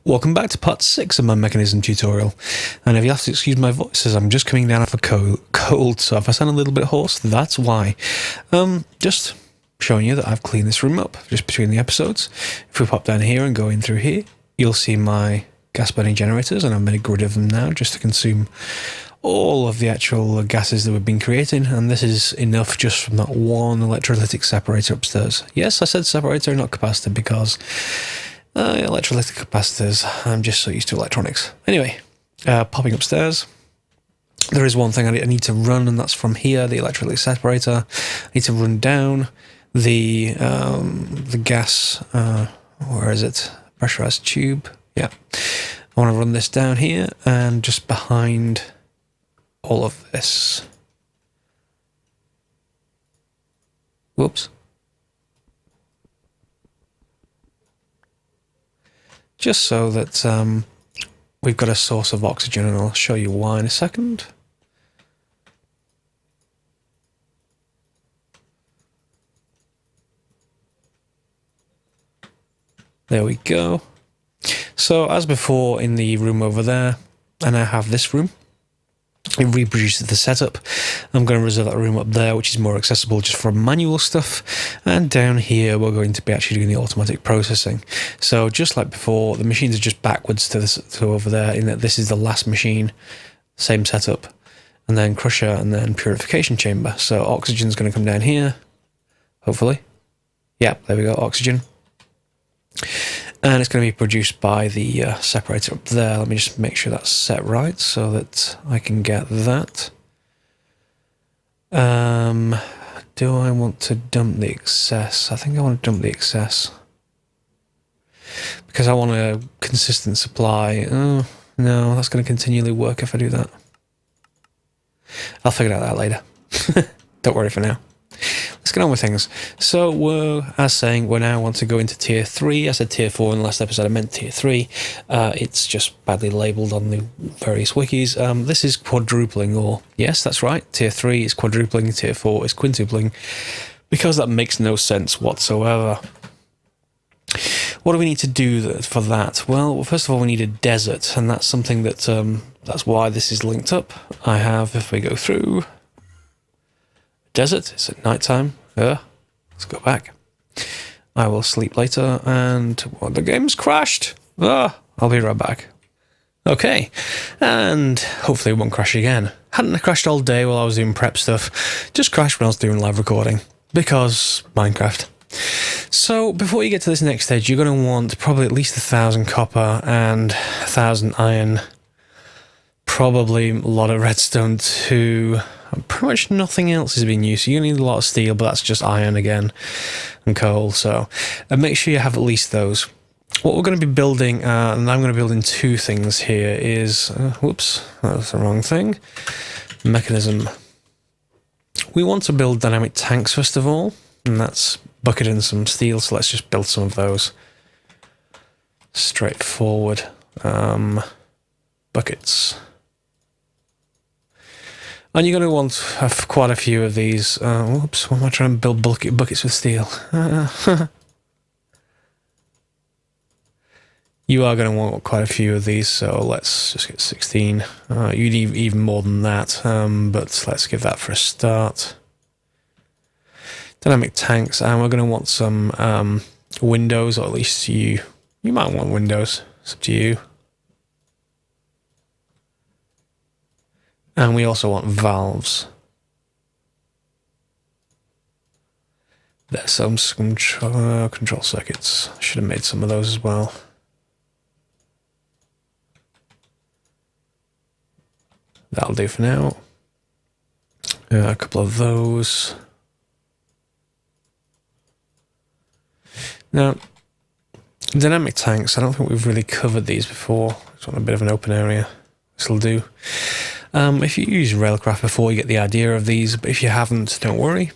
Welcome back to part 6 of my Mekanism tutorial, and if you have to excuse my voice as I'm just coming down off a cold, so if I sound a little bit hoarse, that's why. Just showing you that I've cleaned this room up just between the episodes. If we pop down here and go in through here, you'll see my gas burning generators, and I've made a grid of them now just to consume all of the actual gases that we've been creating, and this is enough just from that one electrolytic separator upstairs. Yes, I said separator, not capacitor, because electrolytic capacitors, I'm just so used to electronics. Anyway, popping upstairs, there is one thing I need to run, and that's from here, the electrolytic separator. I need to run down the gas, where is it? Pressurized tube. Yeah. I want to run this down here, and just behind all of this. Whoops. Just so that we've got a source of oxygen, and I'll show you why in a second. There we go. So as before in the room over there, I now have this room. It reproduces the setup. I'm going to reserve that room up there, which is more accessible just for manual stuff. And down here, we're going to be actually doing the automatic processing. So just like before, the machines are just backwards to over there, in that this is the last machine, same setup, and then crusher, and then purification chamber. So oxygen's going to come down here, hopefully. Yeah, there we go, oxygen. And it's going to be produced by the separator up there. Let me just make sure that's set right so that I can get that. Do I want to dump the excess? I think I want to dump the excess, because I want a consistent supply. Oh, no, that's going to continually work if I do that. I'll figure out that later. Don't worry for now. Let's get on with things. So we're now want to go into tier 3. I said tier 4 in the last episode, I meant tier 3. It's just badly labelled on the various wikis. This is quadrupling, or yes, that's right, tier 3 is quadrupling, tier 4 is quintupling, because that makes no sense whatsoever. What do we need to do for that? Well, first of all, we need a desert, and that's something that, that's why this is linked up. I have, if we go through, desert, it's at night time. Let's go back. I will sleep later, and the game's crashed. I'll be right back. Okay, and hopefully it won't crash again. Hadn't crashed all day while I was doing prep stuff, just crashed when I was doing live recording, because Minecraft. So before you get to this next stage, you're going to want probably at least 1,000 copper and 1,000 iron, probably a lot of redstone too. Pretty much nothing else is being used. So you're going to need a lot of steel, but that's just iron again, and coal. So make sure you have at least those. What we're going to be building, and I'm going to build in 2 things here, is... whoops, that was the wrong thing. Mechanism. We want to build dynamic tanks first of all, and that's bucketing some steel, so let's just build some of those. Straightforward. Buckets. And you're going to want quite a few of these. Whoops, why am I trying to build buckets with steel? You are going to want quite a few of these, so let's just get 16. You need even more than that, but let's give that for a start. Dynamic tanks, and we're going to want some windows, or at least you might want windows. It's up to you. And we also want valves. There's some control circuits. I should have made some of those as well. That'll do for now. A couple of those. Now, dynamic tanks, I don't think we've really covered these before. Just want a bit of an open area. This will do. If you use Railcraft before, you get the idea of these, but if you haven't, don't worry.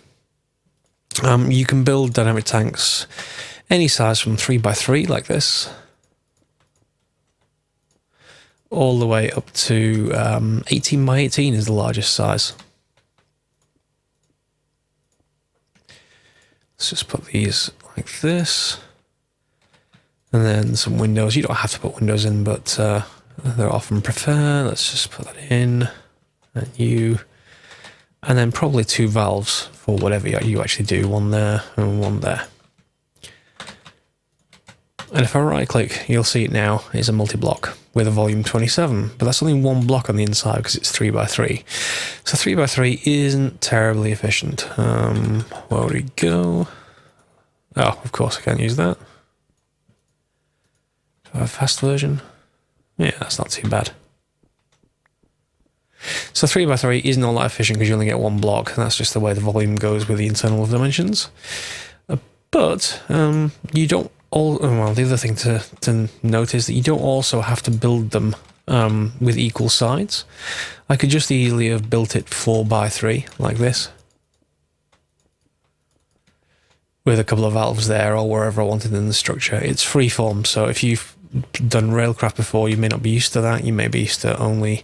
You can build dynamic tanks any size from 3x3 like this, all the way up to 18x18 is the largest size. Let's just put these like this. And then some windows. You don't have to put windows in, but they're often preferred. Let's just put that in. And you. And then probably 2 valves for whatever you actually do. One there and one there. And if I right click, you'll see it now is a multi-block with a volume 27, but that's only one block on the inside because it's 3x3. So 3x3 isn't terribly efficient. Where would we go? Oh, of course I can't use that. Do I have a fast version? Yeah, that's not too bad. So 3x3 isn't all that efficient because you only get one block, and that's just the way the volume goes with the internal dimensions. But you don't. Well, the other thing to note is that you don't also have to build them with equal sides. I could just easily have built it 4x3 like this, with a couple of valves there or wherever I wanted in the structure. It's freeform, so if you've done railcraft before, you may not be used to that. You may be used to only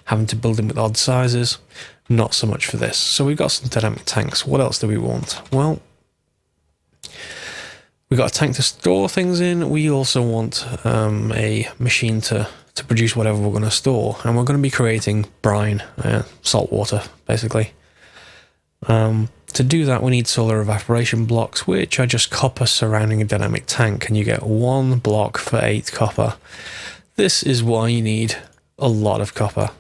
having to build them with odd sizes. Not so much for this. So we've got some dynamic tanks. What else do we want? Well, we've got a tank to store things in. We also want a machine to produce whatever we're going to store. And we're going to be creating brine, salt water, basically. To do that, we need solar evaporation blocks, which are just copper surrounding a dynamic tank, and you get 1 block for 8 copper. This is why you need a lot of copper.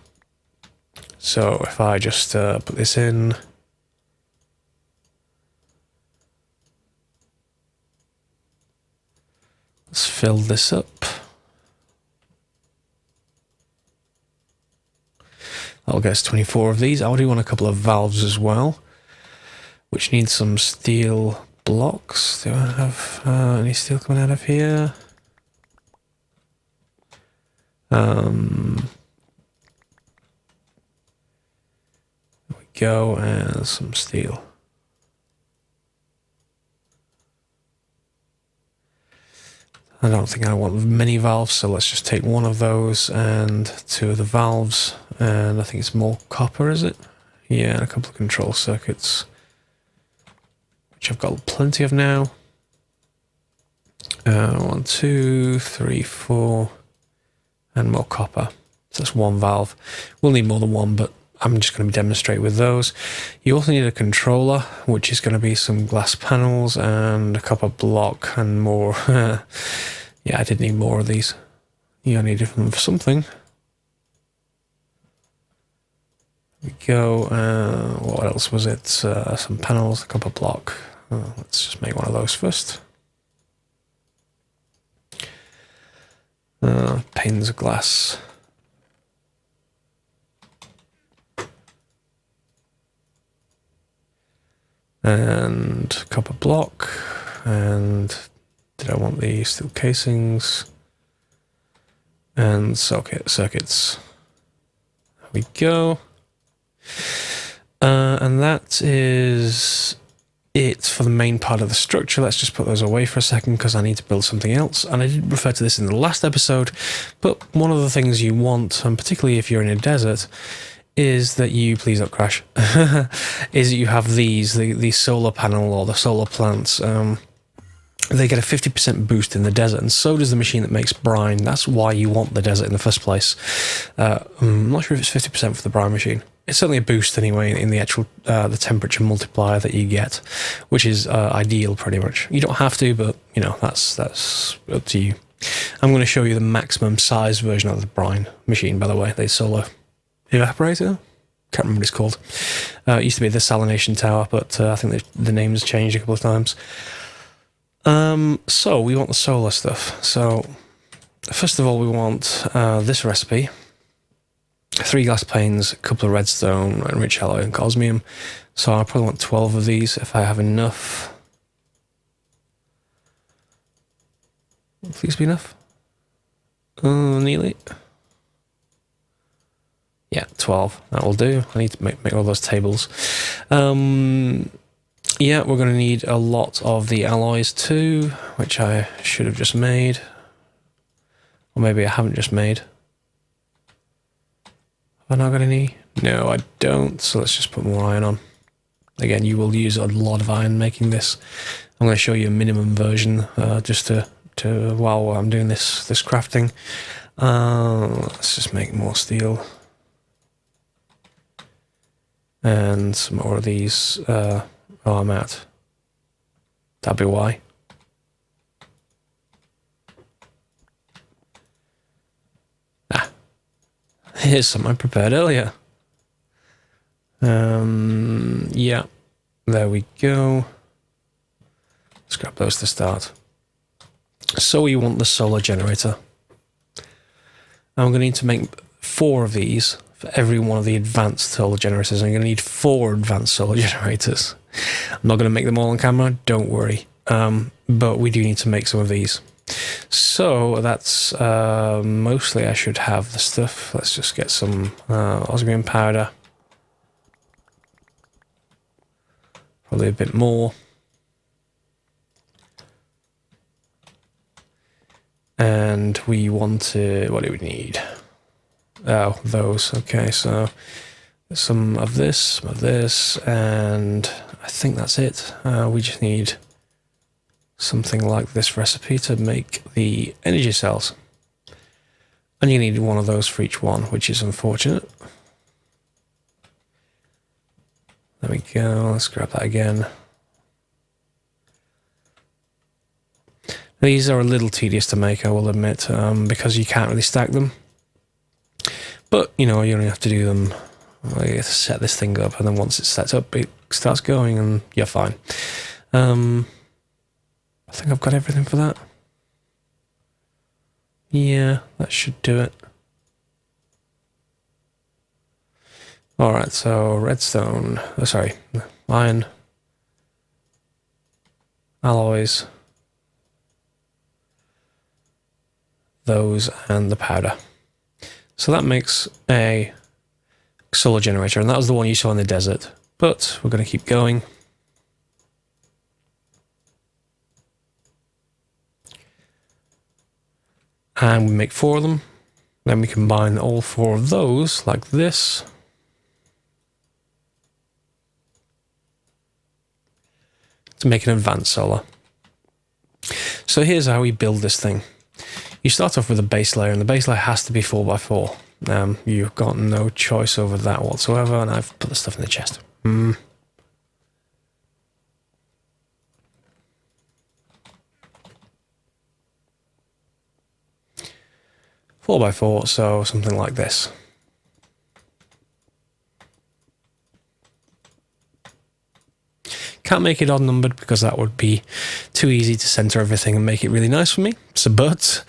So if I just put this in... Let's fill this up. That'll get us 24 of these. I do want a couple of valves as well, which need some steel blocks. Do I have any steel coming out of here? There we go, and some steel. I don't think I want many valves, so let's just take 1 of those and 2 of the valves, and I think it's more copper, is it? Yeah, and a couple of control circuits, which I've got plenty of now. 1, 2, 3, 4, and more copper. So that's 1 valve. We'll need more than 1, but I'm just going to demonstrate with those. You also need a controller, which is going to be some glass panels and a copper block and more. Yeah, I did need more of these. Yeah, I needed them for something. There we go. What else was it? Some panels, a copper block. Let's just make one of those first. Panes of glass. And copper block, and did I want the steel casings and circuits? There we go. And that is it for the main part of the structure. Let's just put those away for a second because I need to build something else. And I did refer to this in the last episode, but one of the things you want, and particularly if you're in a desert, is that you, please don't crash, is that you have the solar panel or the solar plants. They get a 50% boost in the desert, and so does the machine that makes brine. That's why you want the desert in the first place. I'm not sure if it's 50% for the brine machine. It's certainly a boost anyway in the actual the temperature multiplier that you get, which is ideal pretty much. You don't have to, but you know that's up to you. I'm going to show you the maximum size version of the brine machine, by the way. The solar evaporator, can't remember what it's called. It used to be the salination tower, but I think the name has changed a couple of times. So we want the solar stuff. So first of all, we want this recipe: 3 glass panes, a couple of redstone, enriched alloy, and osmium. So I probably want 12 of these if I have enough. Please be enough. Nearly. Yeah, 12. That will do. I need to make all those tables. Yeah, we're going to need a lot of the alloys too, which I should have just made. Or maybe I haven't just made. Have I not got any? No, I don't. So let's just put more iron on. Again, you will use a lot of iron making this. I'm going to show you a minimum version just to while I'm doing this crafting. Let's just make more steel. And some more of these. Oh, I'm out. That'd be why. Here's some I prepared earlier. Yeah, there we go. Let's grab those to start. So we want the solar generator. I'm going to need to make 4 of these for every one of the advanced solar generators. I'm going to need 4 advanced solar generators. I'm not going to make them all on camera, don't worry. But we do need to make some of these. So that's mostly I should have the stuff. Let's just get some osmium powder. Probably a bit more. And we want to, what do we need? Oh, those. Okay, so some of this, and I think that's it. We just need something like this recipe to make the energy cells. And you need one of those for each one, which is unfortunate. There we go, let's grab that again. These are a little tedious to make, I will admit, because you can't really stack them. But, you know, you only have to do them, you have to set this thing up, and then once it's set up, it starts going, and you're fine. I think I've got everything for that. Yeah, that should do it. Alright, so redstone, iron, alloys, those, and the powder. So that makes a solar generator, and that was the one you saw in the desert. But we're going to keep going. And we make 4 of them. Then we combine all 4 of those, like this. To make an advanced solar. So here's how we build this thing. You start off with a base layer, and the base layer has to be 4x4. You've got no choice over that whatsoever, and I've put the stuff in the chest. 4x4, so something like this. Can't make it odd numbered because that would be too easy to center everything and make it really nice for me. So, but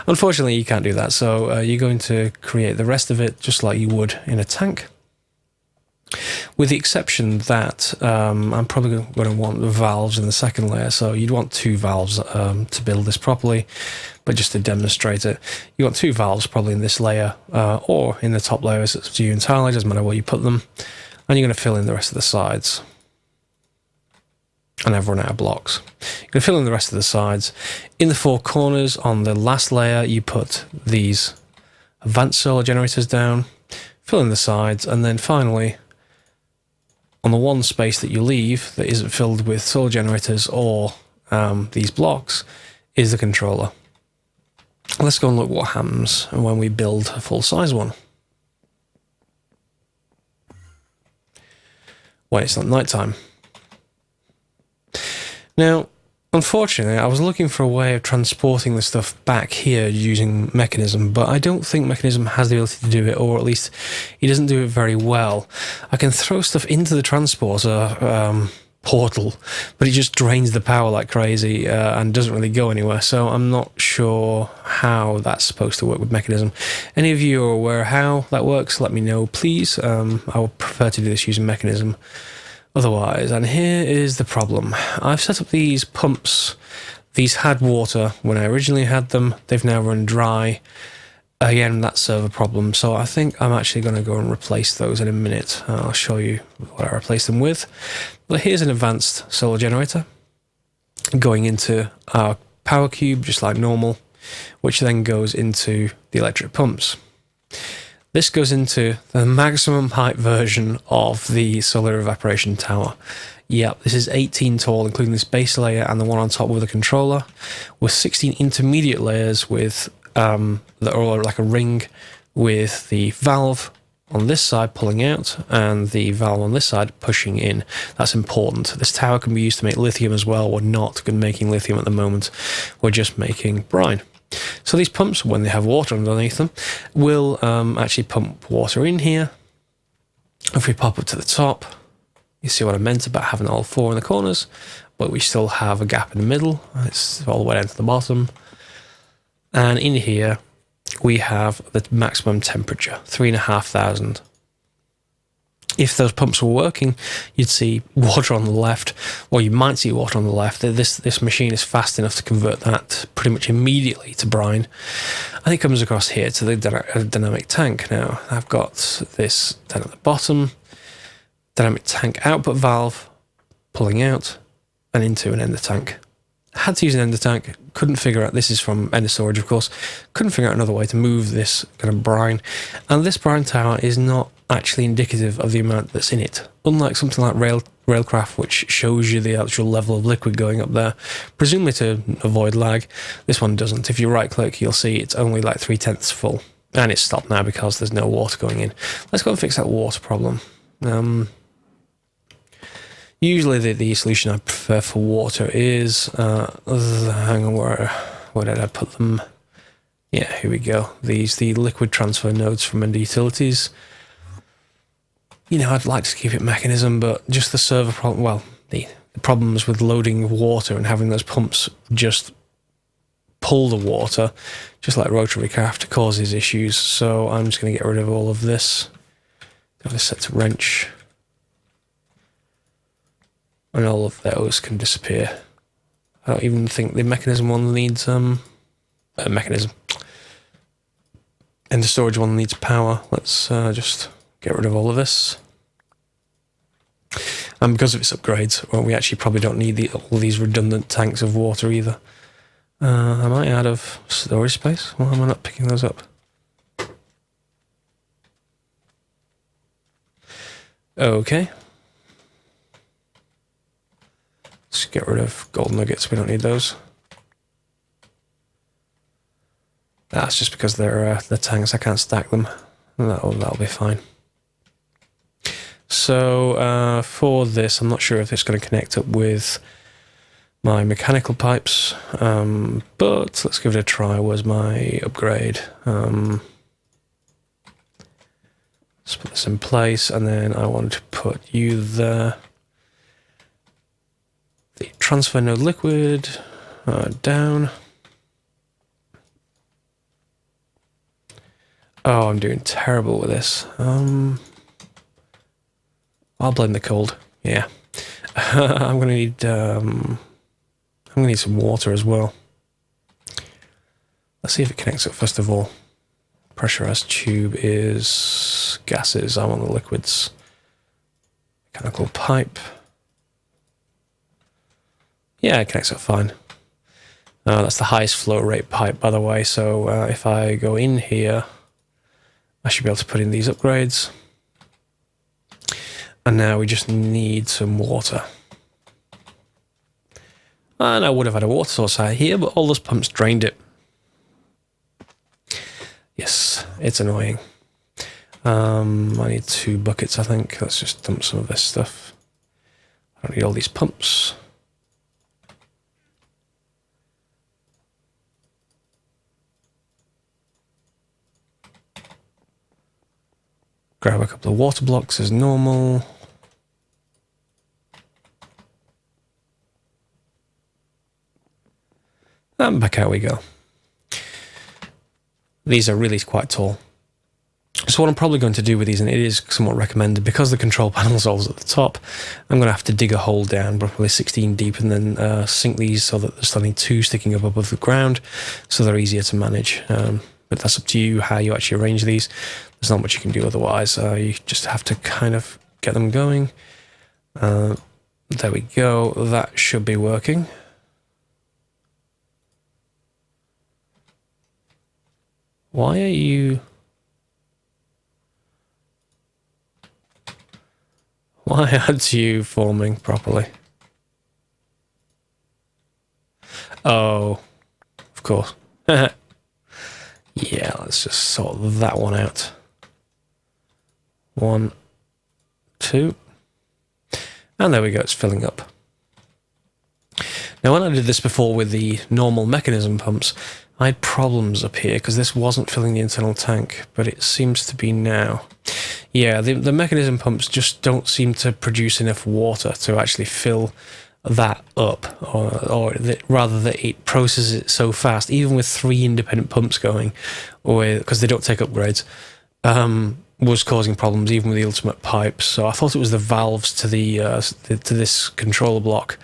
unfortunately you can't do that. So you're going to create the rest of it just like you would in a tank. With the exception that I'm probably going to want the valves in the second layer. So you'd want 2 valves to build this properly. But just to demonstrate it, you want 2 valves probably in this layer or in the top layers. It's up to you entirely, doesn't matter where you put them. And you're going to fill in the rest of the sides. And I've run out of blocks. You're going to fill in the rest of the sides. In the 4 corners on the last layer, you put these advanced solar generators down, fill in the sides, and then finally, on the one space that you leave that isn't filled with solar generators or these blocks, is the controller. Let's go and look what happens when we build a full-size one. When it's not nighttime. Now, unfortunately, I was looking for a way of transporting the stuff back here using Mekanism, but I don't think Mekanism has the ability to do it, or at least he doesn't do it very well. I can throw stuff into the transporter portal, but it just drains the power like crazy and doesn't really go anywhere, so I'm not sure how that's supposed to work with Mekanism. Any of you are aware how that works, let me know, please. I would prefer to do this using Mekanism. Otherwise, and here is the problem. I've set up these pumps. These had water when I originally had them. They've now run dry. Again, that's a problem. So I think I'm actually going to go and replace those in a minute. I'll show you what I replaced them with. But here's an advanced solar generator going into our power cube, just like normal, which then goes into the electric pumps. This goes into the maximum height version of the solar evaporation tower. Yep, this is 18 tall, including this base layer and the one on top with the controller, with 16 intermediate layers with that are like a ring, with the valve on this side pulling out and the valve on this side pushing in. That's important. This tower can be used to make lithium as well. We're not making lithium at the moment. We're just making brine. So these pumps, when they have water underneath them, will actually pump water in here. If we pop up to the top, you see what I meant about having all four in the corners, but we still have a gap in the middle. It's all the way down to the bottom. And in here, we have the maximum temperature, 3,500. If those pumps were working, you'd see water on the left, or you might see water on the left. This machine is fast enough to convert that pretty much immediately to brine. And it comes across here to the dynamic tank. Now, I've got this down at the bottom, dynamic tank output valve, pulling out and into an ender tank. Had to use an ender tank, couldn't figure out, this is from ender storage of course, couldn't figure out another way to move this kind of brine. And this brine tower is not actually indicative of the amount that's in it. Unlike something like Railcraft, which shows you the actual level of liquid going up there, presumably to avoid lag, this one doesn't. If you right click, you'll see it's only like 3/10 full. And it's stopped now because there's no water going in. Let's go and fix that water problem. Usually the solution I prefer for water is, hang on, where did I put them? Yeah, here we go. The liquid transfer nodes from Ender Utilities. You know, I'd like to keep it Mekanism, but just the server problem, well, the problems with loading water and having those pumps just pull the water, just like rotary craft, causes issues. So I'm just going to get rid of all of this. Have this set to wrench. And all of those can disappear. I don't even think the Mekanism one needs Mekanism. And the storage one needs power. Let's just get rid of all of this. And because of its upgrades, well, we actually probably don't need all these redundant tanks of water either. Am I out of storage space? Why am I not picking those up? Okay. Let's get rid of gold nuggets, we don't need those. That's just because they're tanks, I can't stack them. That'll be fine. So for this, I'm not sure if it's going to connect up with my mechanical pipes, but let's give it a try. Where's my upgrade? Let's put this in place, and then I want to put you there. The transfer node liquid down. Oh, I'm doing terrible with this. I'll blame the cold. Yeah, I'm gonna need some water as well. Let's see if it connects up first of all. Pressurized tube is gases. I want the liquids. Mechanical pipe. Yeah, it connects up fine. That's the highest flow rate pipe, by the way. So if I go in here, I should be able to put in these upgrades. And now we just need some water. And I would have had a water source out here, but all those pumps drained it. Yes, it's annoying. I need 2 buckets, I think. Let's just dump some of this stuff. I don't need all these pumps. Grab a couple of water blocks as normal. And back out we go. These are really quite tall. So what I'm probably going to do with these, and it is somewhat recommended, because the control panel's always at the top, I'm going to have to dig a hole down, probably 16 deep, and then sink these so that there's only 2 sticking up above the ground, so they're easier to manage. But that's up to you how you actually arrange these. There's not much you can do otherwise. You just have to kind of get them going. There we go. That should be working. Why are you Why aren't you forming properly? Oh, of course. Yeah, let's just sort that one out. 1, 2. And there we go, it's filling up. Now, when I did this before with the normal mechanism pumps, I had problems up here because this wasn't filling the internal tank, but it seems to be now. Yeah, the mechanism pumps just don't seem to produce enough water to actually fill that up, or rather that it processes it so fast, even with 3 independent pumps going, because they don't take upgrades, was causing problems even with the ultimate pipes. So I thought it was the valves to to this controller block,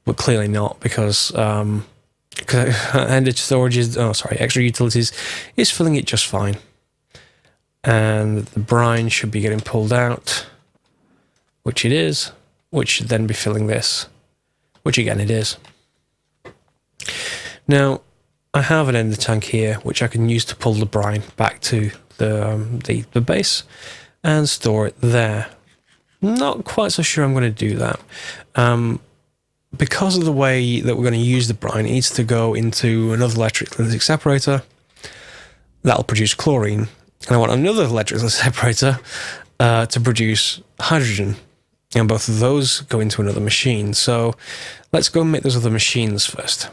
but clearly not, because extra utilities is filling it just fine. And the brine should be getting pulled out, which it is, which should then be filling this, which again it is. Now, I have an end of the tank here, which I can use to pull the brine back to the base and store it there. Not quite so sure I'm going to do that. Because of the way that we're going to use the brine, it needs to go into another electrolytic separator. That'll produce chlorine. And I want another electrolytic separator to produce hydrogen. And both of those go into another machine. So let's go and make those other machines first.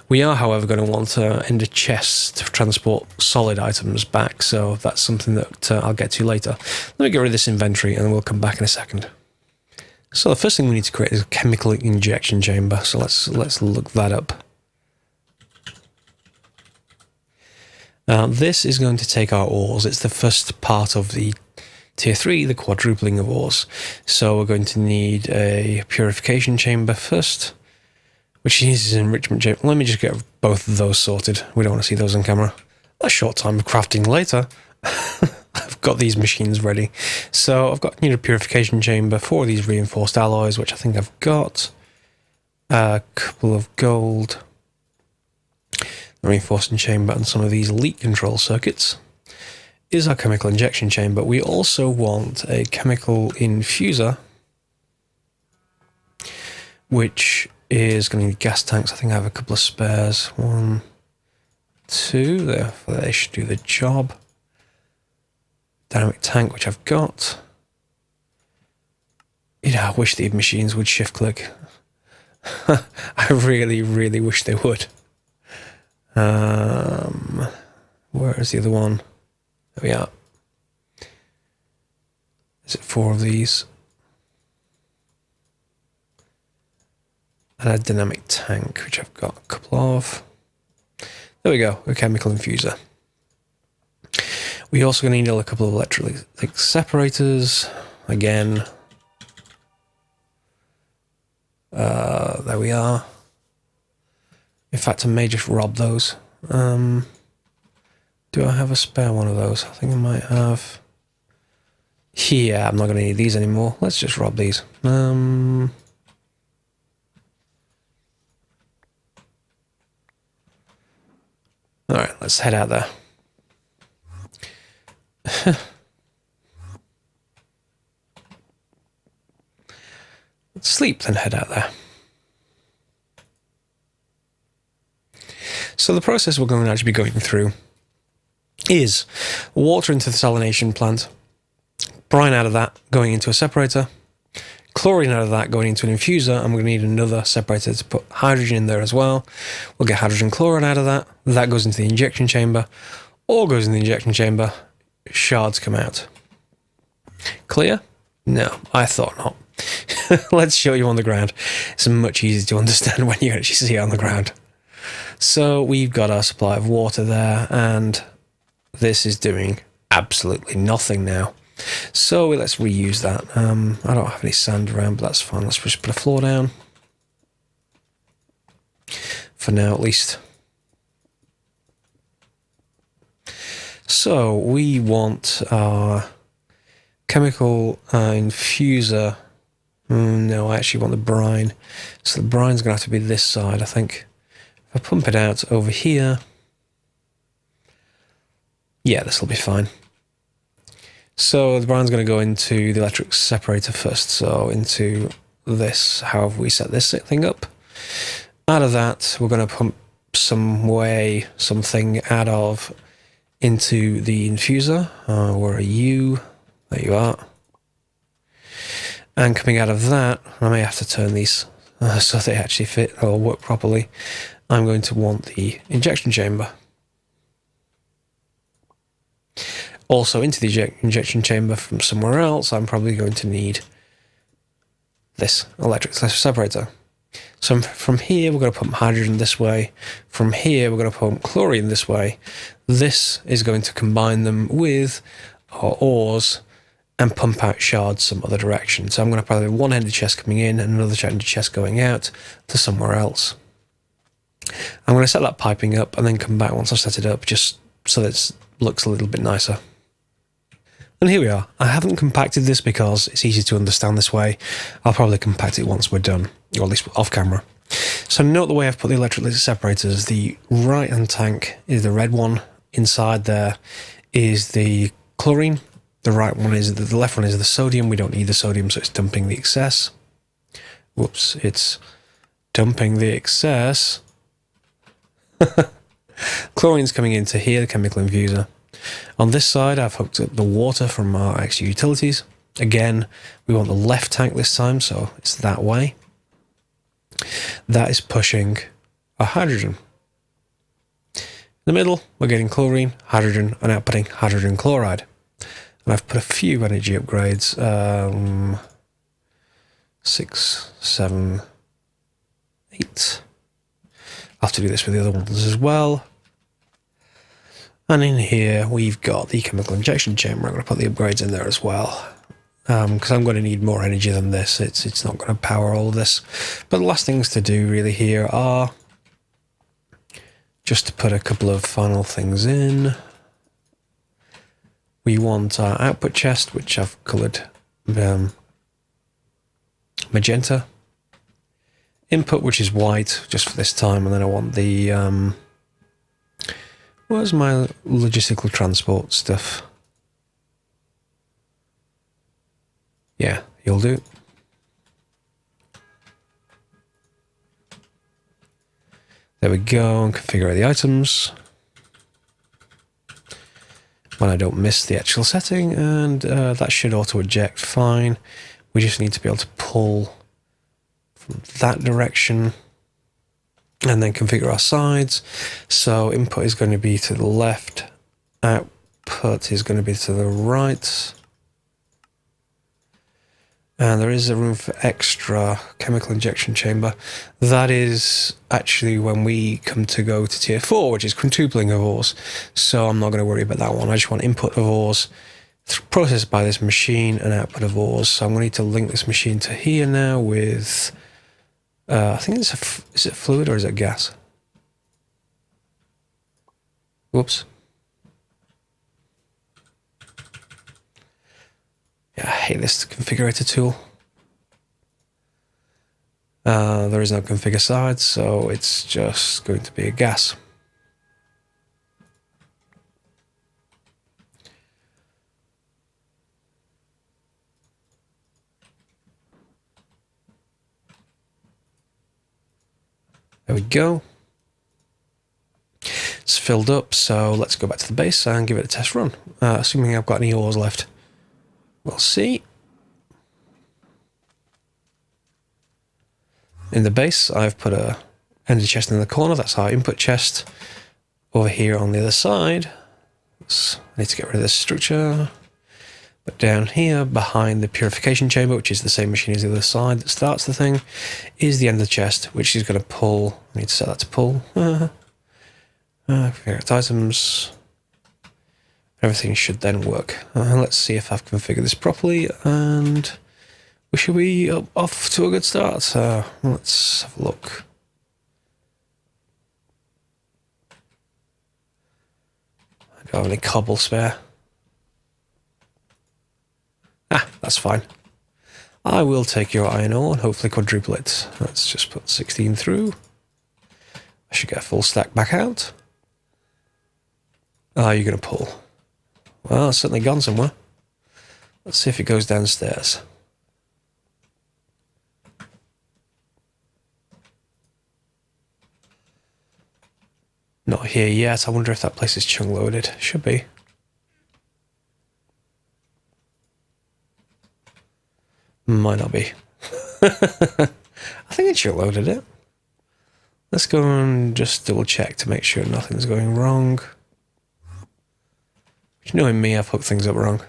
We are, however, going to want to end a chest to transport solid items back. So that's something that I'll get to later. Let me get rid of this inventory and then we'll come back in a second. So the first thing we need to create is a chemical injection chamber. So let's look that up. This is going to take our ores. It's the first part of the Tier 3, the quadrupling of ores. So we're going to need a purification chamber first, which is an enrichment chamber. Let me just get both of those sorted. We don't want to see those on camera. A short time of crafting later. I've got these machines ready. So I've need a purification chamber for these reinforced alloys, which I think I've got. A couple of gold. The reinforcing chamber and some of these leak control circuits is our chemical injection chamber. We also want a chemical infuser, which is going to need gas tanks. I think I have a couple of spares. 1, 2, therefore they should do the job. Dynamic tank, which I've got. You know, I wish these machines would shift click. I really, really wish they would. Where is the other one? There we are. Is it 4 of these? And a dynamic tank, which I've got a couple of. There we go, a chemical infuser. We also going to need a couple of electrolytic separators. Again. There we are. In fact, I may just rob those. Do I have a spare one of those? I think I might have. Yeah, I'm not going to need these anymore. Let's just rob these. Alright, let's head out there. Let's sleep, then head out there. So the process we're going to actually be going through is water into the salination plant, brine out of that going into a separator, chlorine out of that going into an infuser, and we're going to need another separator to put hydrogen in there as well. We'll get hydrogen chloride out of that. That goes into the injection chamber. All goes in the injection chamber. Shards come out. Clear? No, I thought not. Let's show you on the ground. It's much easier to understand when you actually see it on the ground. So we've got our supply of water there, and this is doing absolutely nothing now. So let's reuse that. I don't have any sand around, but that's fine. Let's just put a floor down. For now, at least. So we want our chemical infuser. No, I actually want the brine. So the brine's going to have to be this side, I think. If I pump it out over here, yeah, this will be fine. So the brown's going to go into the electric separator first. So into this, however we set this thing up. Out of that, we're going to pump something out of into the infuser. Where are you? There you are. And coming out of that, I may have to turn these so they actually fit or work properly. I'm going to want the injection chamber. Also into the injection chamber from somewhere else, I'm probably going to need this electric separator. So from here, we're going to pump hydrogen this way. From here, we're going to pump chlorine this way. This is going to combine them with our ores and pump out shards some other direction. So I'm going to probably have one end of chest coming in and another end of chest going out to somewhere else. I'm going to set that piping up and then come back once I've set it up, just so that it looks a little bit nicer. And here we are. I haven't compacted this because it's easy to understand this way. I'll probably compact it once we're done, or at least off camera. So note the way I've put the electrolytic separators. The right hand tank is the red one. Inside there is the chlorine. The right one is the left one is the sodium. We don't need the sodium, so it's dumping the excess. Whoops, it's dumping the excess. Chlorine's coming into here, the chemical infuser. On this side, I've hooked up the water from our extra utilities. Again, we want the left tank this time, so it's that way. That is pushing our hydrogen. In the middle, we're getting chlorine, hydrogen, and outputting hydrogen chloride. And I've put a few energy upgrades. 6, 7, 8. I'll have to do this with the other ones as well. And in here, we've got the chemical injection chamber. I'm going to put the upgrades in there as well. Because I'm going to need more energy than this. It's not going to power all of this. But the last things to do really here are just to put a couple of final things in. We want our output chest, which I've coloured magenta. Input, which is white, just for this time. And then I want the... where's my logistical transport stuff? Yeah, you'll do. There we go, and configure the items. When I don't miss the actual setting, and that should auto-eject fine. We just need to be able to pull from that direction and then configure our sides. So input is going to be to the left, output is going to be to the right. And there is a room for extra chemical injection chamber. That is actually when we come to go to tier 4, which is quadrupling of ores. So I'm not going to worry about that one. I just want input of ores processed by this machine and output of ores. So I'm going to need to link this machine to here now with, I think it's is it fluid or is it gas? Whoops. Yeah, I hate this configurator tool. There is no configure side, so it's just going to be a gas. There we go. It's filled up, so let's go back to the base and give it a test run. Assuming I've got any ores left. We'll see. In the base, I've put a energy chest in the corner. That's our input chest. Over here on the other side, I need to get rid of this structure. But down here, behind the purification chamber, which is the same machine as the other side that starts the thing, is the end of the chest, which is going to pull. I need to set that to pull. Configure items. Everything should then work. Let's see if I've configured this properly, and we should be off to a good start. Let's have a look. I don't have any cobble spare. That's fine. I will take your iron ore and hopefully quadruple it. Let's just put 16 through. I should get a full stack back out. You're going to pull. Well, it's certainly gone somewhere. Let's see if it goes downstairs. Not here yet. I wonder if that place is chunk loaded. Should be. Might not be. I think it chunk loaded it. Let's go and just double check to make sure nothing's going wrong. But knowing me, I've hooked things up wrong.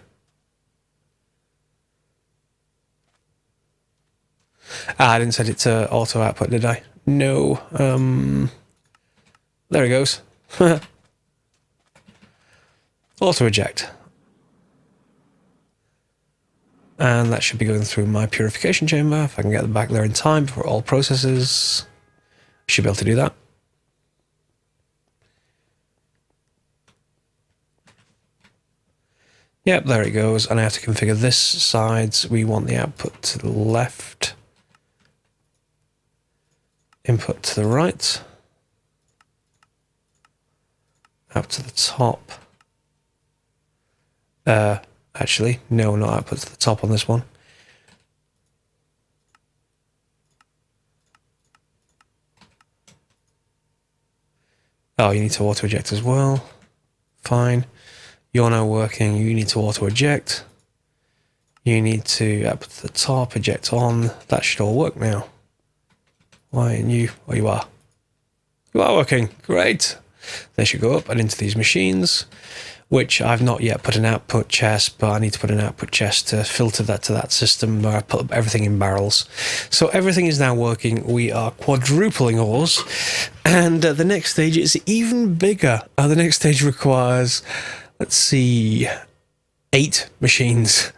I didn't set it to auto output, did I? No. There it goes. Auto eject. And that should be going through my purification chamber. If I can get them back there in time before all processes, should be able to do that. Yep, there it goes. And I have to configure this side. We want the output to the left. Input to the right. Out to the top. Actually, no, not output to the top on this one. Oh, you need to auto eject as well. Fine. You're now working. You need to auto eject. You need to output to the top, eject on. That should all work now. Why aren't you? Oh, you are. You are working. Great. They should go up and into these machines, which I've not yet put an output chest, but I need to put an output chest to filter that to that system where I put everything in barrels. So everything is now working. We are quadrupling ores, and the next stage is even bigger. The next stage requires, let's see, 8 machines.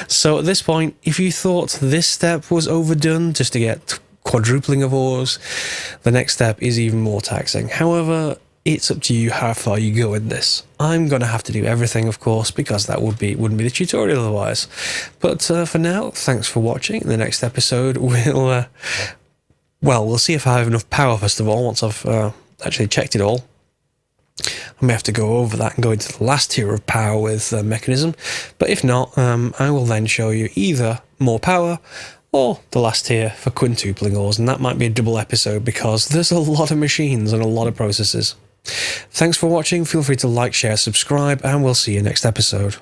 So at this point, if you thought this step was overdone just to get quadrupling of ores, the next step is even more taxing. However, it's up to you how far you go in this. I'm going to have to do everything, of course, because that wouldn't be the tutorial otherwise. But for now, thanks for watching. In the next episode, we'll see if I have enough power, first of all, once I've actually checked it all. I may have to go over that and go into the last tier of power with Mekanism. But if not, I will then show you either more power or the last tier for quintupling ores, and that might be a double episode because there's a lot of machines and a lot of processes. Thanks for watching. Feel free to like, share, subscribe, and we'll see you next episode.